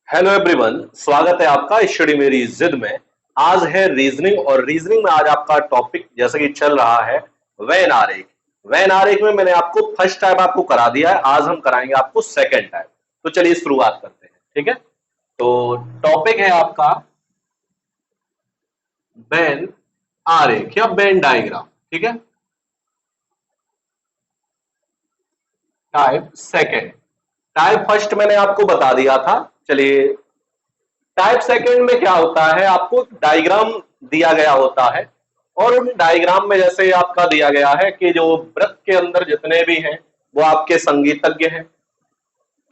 Hello everyone, स्वागत है आपका स्टडी मेरी जिद में। आज है रीजनिंग और रीजनिंग में आज आपका टॉपिक जैसा कि चल रहा है वेन आरेख। वेन आरेख में मैंने आपको फर्स्ट टाइप आपको करा दिया है, आज हम कराएंगे आपको सेकंड टाइप। तो चलिए शुरुआत करते हैं, ठीक है। तो टॉपिक है आपका वेन आरेख या वेन डायग्राम, ठीक है। टाइप सेकंड, टाइप फर्स्ट मैंने आपको बता दिया था। चलिए, टाइप सेकंड में क्या होता है, आपको डायग्राम दिया गया होता है और उन डायग्राम में जैसे आपका दिया गया है कि जो वृत्त के अंदर जितने भी हैं वो आपके संगीतज्ञ हैं,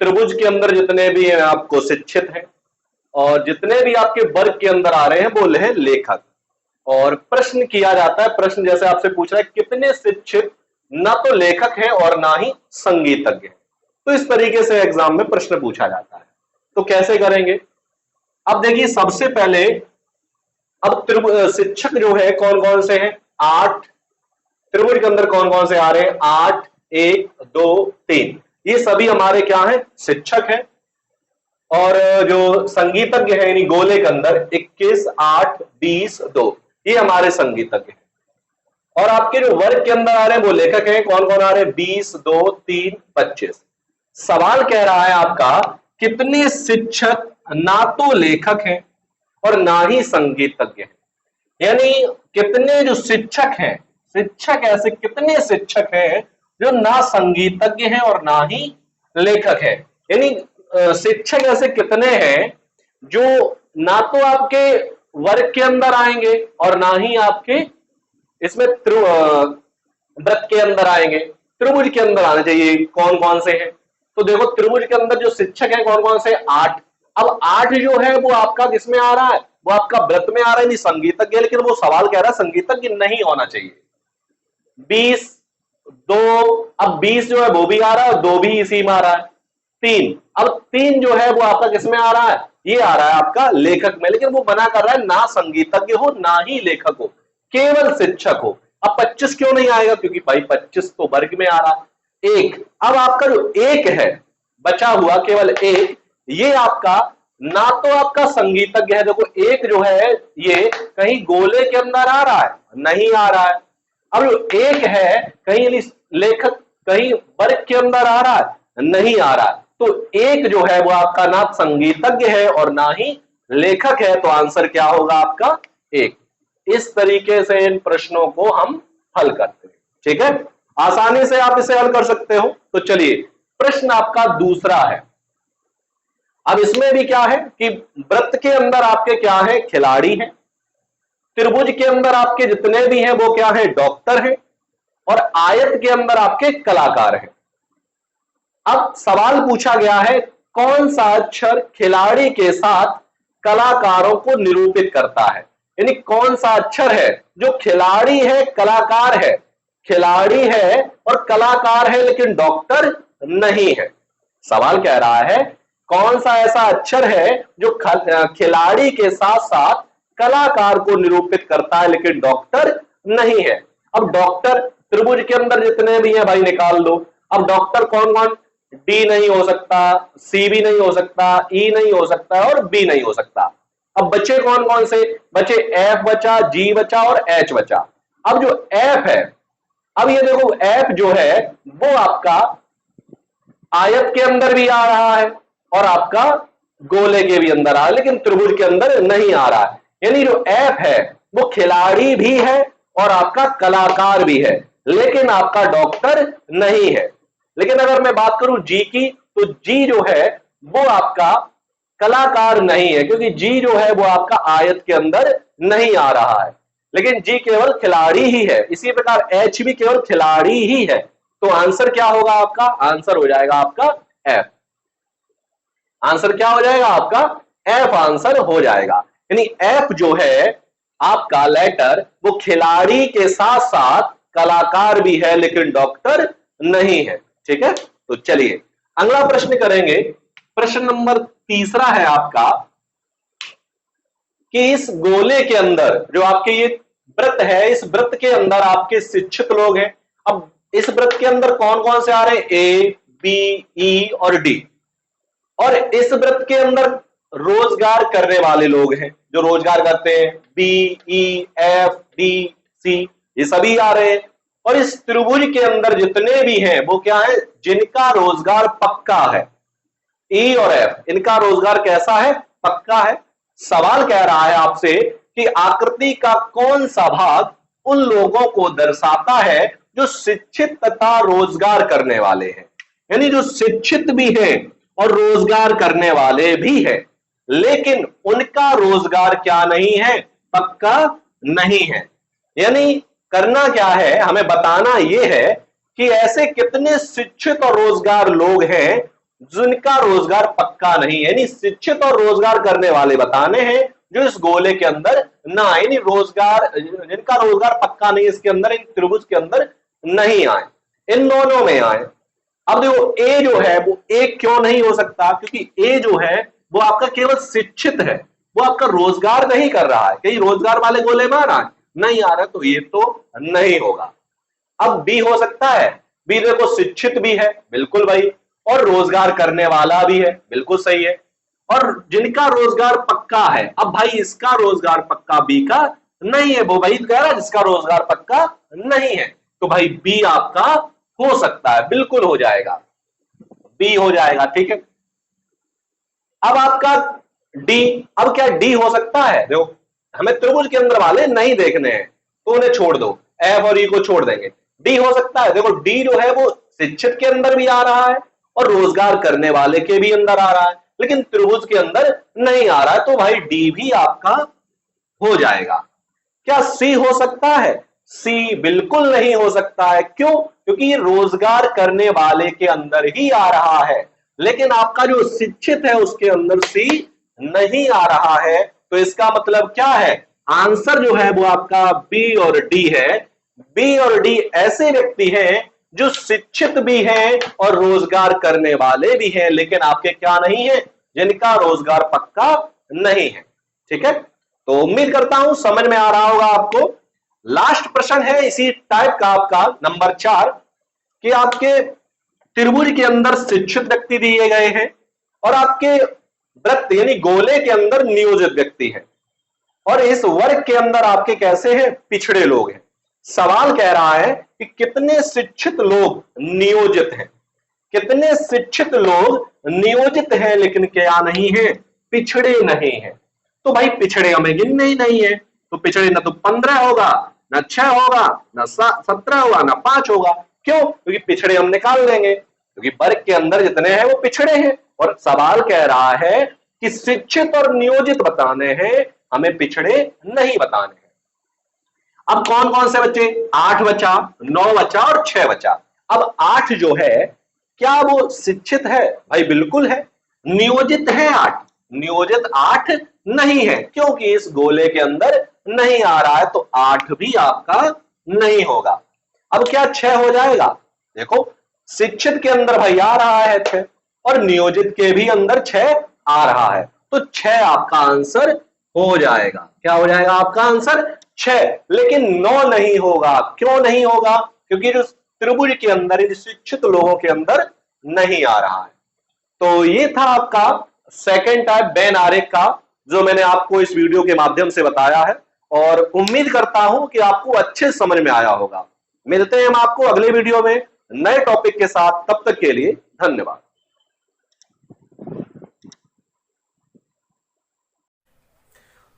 त्रिभुज के अंदर जितने भी हैं आपको शिक्षित हैं, और जितने भी आपके वर्ग के अंदर आ रहे हैं वो है लेखक। और प्रश्न किया जाता है, प्रश्न जैसे आपसे पूछ रहा है कितने शिक्षित ना तो लेखक हैं और ना ही संगीतज्ञ हैं। तो इस तरीके से एग्जाम में प्रश्न पूछा जाता है। तो कैसे करेंगे, अब देखिए सबसे पहले, अब शिक्षक जो है कौन कौन से हैं, 8। त्रिभुज के अंदर कौन कौन से आ रहे हैं, 8, 1, 2, 3, ये सभी हमारे क्या हैं, शिक्षक हैं। और जो संगीतज्ञ है यानी गोले के अंदर 21, 8, 20, 2, ये हमारे संगीतज्ञ हैं। और आपके जो वर्ग के अंदर आ रहे हैं वो लेखक हैं, कौन कौन आ रहे हैं, 20, 2, 3, 25। सवाल कह रहा है आपका कितने शिक्षक ना तो लेखक हैं और ना ही संगीतज्ञ हैं, यानी कितने जो शिक्षक हैं, शिक्षक ऐसे कितने शिक्षक हैं जो ना संगीतज्ञ हैं और ना ही लेखक हैं। यानी शिक्षक ऐसे कितने हैं जो ना तो आपके वर्ग के अंदर आएंगे और ना ही आपके इसमें वृत्त के अंदर आएंगे, त्रिभुज के अंदर आने चाहिए। कौन कौन से हैं, तो देखो त्रिभुज के अंदर जो शिक्षक हैं कौन कौन से, 8। अब 8 जो है वो आपका किसमें आ रहा है, वो आपका वृत्त में आ रहा है, नहीं संगीतज्ञ, लेकिन वो सवाल कह रहा है संगीतज्ञ नहीं होना चाहिए। 20, 2, अब 20 जो है वो भी आ रहा है, 2 भी इसी में आ रहा है। 3, अब 3 जो है वो आपका किसमें आ रहा है, ये आ रहा है आपका लेखक में, लेकिन वो मना कर रहा है ना संगीतज्ञ हो ना ही लेखक हो, केवल शिक्षक हो। अब 25 क्यों नहीं आएगा, क्योंकि भाई 25 तो वर्ग में आ रहा है। 1, अब आपका जो 1 है बचा हुआ केवल 1, ये आपका ना तो आपका संगीतज्ञ है। देखो 1 जो है ये कहीं गोले के अंदर आ रहा है, नहीं आ रहा है। अब जो 1 है कहीं लेखक, कहीं वर्ग के अंदर आ रहा है, नहीं आ रहा है। तो 1 जो है वो आपका ना संगीतज्ञ है और ना ही लेखक है, तो आंसर क्या होगा आपका 1। इस तरीके से इन प्रश्नों को हम हल करते हैं, ठीक है। आसानी से आप इसे हल कर सकते हो। तो चलिए प्रश्न आपका दूसरा है। अब इसमें भी क्या है कि वृत्त के अंदर आपके क्या है, खिलाड़ी हैं, त्रिभुज के अंदर आपके जितने भी हैं वो क्या है, डॉक्टर हैं, और आयत के अंदर आपके कलाकार हैं। अब सवाल पूछा गया है कौन सा अक्षर खिलाड़ी के साथ कलाकारों को निरूपित करता है, यानी कौन सा अक्षर है जो खिलाड़ी है कलाकार है, खिलाड़ी है और कलाकार है लेकिन डॉक्टर नहीं है। सवाल कह रहा है कौन सा ऐसा अक्षर है जो खिलाड़ी के साथ साथ कलाकार को निरूपित करता है लेकिन डॉक्टर नहीं है। अब डॉक्टर त्रिभुज के अंदर जितने भी हैं भाई निकाल लो। अब डॉक्टर कौन कौन, डी नहीं हो सकता, सी भी नहीं हो सकता, ई नहीं हो सकता और बी नहीं हो सकता। अब बचे कौन कौन से, बचे एफ बचा, जी बचा और एच बचा। अब जो एफ है, अब ये देखो एफ जो है वो आपका आयत के अंदर भी आ रहा है और आपका गोले के भी अंदर आ रहा है, लेकिन त्रिभुज के अंदर नहीं आ रहा है। यानी जो एफ है वो खिलाड़ी भी है और आपका कलाकार भी है, लेकिन आपका डॉक्टर नहीं है। लेकिन अगर मैं बात करूं जी की, तो जी जो है वो आपका कलाकार नहीं है, क्योंकि जी जो है वो आपका आयत के अंदर नहीं आ रहा है, लेकिन जी केवल खिलाड़ी ही है। इसी प्रकार एच भी केवल खिलाड़ी ही है। तो आंसर क्या होगा आपका, आंसर हो जाएगा आपका एफ। आंसर क्या हो जाएगा आपका, एफ आंसर हो जाएगा। यानी एफ जो है आपका लेटर वो खिलाड़ी के साथ साथ कलाकार भी है लेकिन डॉक्टर नहीं है, ठीक है। तो चलिए अगला प्रश्न करेंगे। प्रश्न नंबर तीसरा है आपका कि इस गोले के अंदर जो आपके ये वृत्त है, इस वृत्त के अंदर आपके शिक्षित लोग हैं। अब इस वृत्त के अंदर कौन कौन से आ रहे हैं, ए, बी, ई और डी। और इस वृत्त के अंदर रोजगार करने वाले लोग हैं, जो रोजगार करते हैं, बी, ई, एफ, डी, सी, ये सभी आ रहे हैं। और इस त्रिभुज के अंदर जितने भी हैं वो क्या है, जिनका रोजगार पक्का है। ई और एफ, इनका रोजगार कैसा है, पक्का है। सवाल कह रहा है आपसे कि आकृति का कौन सा भाग उन लोगों को दर्शाता है जो शिक्षित तथा रोजगार करने वाले हैं, यानी जो शिक्षित भी हैं और रोजगार करने वाले भी हैं, लेकिन उनका रोजगार क्या नहीं है, पक्का नहीं है। यानी करना क्या है, हमें बताना यह है कि ऐसे कितने शिक्षित और रोजगार लोग हैं जिनका रोजगार पक्का नहीं है, यानी शिक्षित और रोजगार करने वाले बताने हैं जो इस गोले के अंदर ना, यानी रोजगार, जिनका रोजगार पक्का नहीं इसके अंदर, इन त्रिभुज के अंदर नहीं आए, इन दोनों में आए। अब देखो ए जो है वो एक क्यों नहीं हो सकता, क्योंकि ए जो है वो आपका केवल शिक्षित है, वो आपका रोजगार नहीं कर रहा है। कहीं रोजगार वाले गोले में आ रहा है, नहीं आ रहा, तो ये तो नहीं होगा। अब बी हो सकता है, बी देखो शिक्षित भी है, बिल्कुल भाई, और रोजगार करने वाला भी है, बिल्कुल सही है, और जिनका रोजगार पक्का है। अब भाई इसका रोजगार पक्का बी का नहीं है, वो भाई कह रहा है जिसका रोजगार पक्का नहीं है, तो भाई बी आपका हो सकता है, बिल्कुल हो जाएगा, बी हो जाएगा, ठीक है। अब आपका डी, अब क्या डी हो सकता है, देखो हमें त्रिभुज के अंदर वाले नहीं देखने हैं तो उन्हें छोड़ दो, एफ और ई को छोड़ देंगे। डी हो सकता है, देखो डी जो है वो शिक्षित के अंदर भी आ रहा है और रोजगार करने वाले के भी अंदर आ रहा है, लेकिन त्रिभुज के अंदर नहीं आ रहा है, तो भाई डी भी आपका हो जाएगा। क्या सी हो सकता है, सी बिल्कुल नहीं हो सकता है, क्यों, क्योंकि ये रोजगार करने वाले के अंदर ही आ रहा है, लेकिन आपका जो शिक्षित है उसके अंदर सी नहीं आ रहा है, तो इसका मतलब क्या है, आंसर जो है वो आपका बी और डी है। बी और डी ऐसे व्यक्ति हैं जो शिक्षित भी हैं और रोजगार करने वाले भी हैं, लेकिन आपके क्या नहीं है, जिनका रोजगार पक्का नहीं है, ठीक है। तो उम्मीद करता हूं समझ में आ रहा होगा आपको। लास्ट प्रश्न है इसी टाइप का आपका नंबर 4, कि आपके त्रिभुज के अंदर शिक्षित व्यक्ति दिए गए हैं और आपके वृत्त यानी गोले के अंदर नियोजित व्यक्ति है, और इस वर्ग के अंदर आपके कैसे हैं, पिछड़े लोग हैं। सवाल कह रहा है कि कितने शिक्षित लोग नियोजित हैं, कितने शिक्षित लोग नियोजित हैं लेकिन क्या नहीं है, पिछड़े नहीं है। तो भाई पिछड़े हमें गिनने ही नहीं है, तो पिछड़े ना तो 15 होगा, ना 6 होगा, ना 17 होगा, ना 5 होगा। क्यों, क्योंकि पिछड़े हम निकाल लेंगे, क्योंकि वर्ग के अंदर जितने हैं वो पिछड़े हैं, और सवाल कह रहा है कि शिक्षित और नियोजित बताने हैं, हमें पिछड़े नहीं बताने हैं। अब कौन कौन से बच्चे, 8 बचा, 9 बचा और 6 बचा। अब 8 जो है क्या वो शिक्षित है, भाई बिल्कुल है। नियोजित है 8, नियोजित 8 नहीं है, क्योंकि इस गोले के अंदर नहीं आ रहा है, तो 8 भी आपका नहीं होगा। अब क्या 6 हो जाएगा, देखो शिक्षित के अंदर भाई आ रहा है 6 और नियोजित के भी अंदर 6 आ रहा है, तो 6 आपका आंसर हो जाएगा। क्या हो जाएगा आपका आंसर, 6, लेकिन 9 नहीं होगा। क्यों नहीं होगा, क्योंकि जो त्रिभुज के अंदर शिक्षित लोगों के अंदर नहीं आ रहा है। तो ये था आपका सेकंड टाइप बेन आरेख का, जो मैंने आपको इस वीडियो के माध्यम से बताया है, और उम्मीद करता हूं कि आपको अच्छे समझ में आया होगा। मिलते हैं हम आपको अगले वीडियो में नए टॉपिक के साथ, तब तक के लिए धन्यवाद।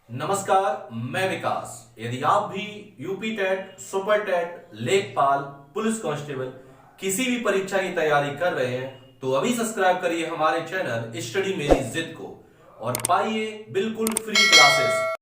नमस्कार, मैं विकास। यदि आप भी यूपी टेट, सुपर टेट, लेखपाल, पुलिस कांस्टेबल किसी भी परीक्षा की तैयारी कर रहे हैं तो अभी सब्सक्राइब करिए हमारे चैनल स्टडी मेरी जिद को और पाइए बिल्कुल फ्री क्लासेस।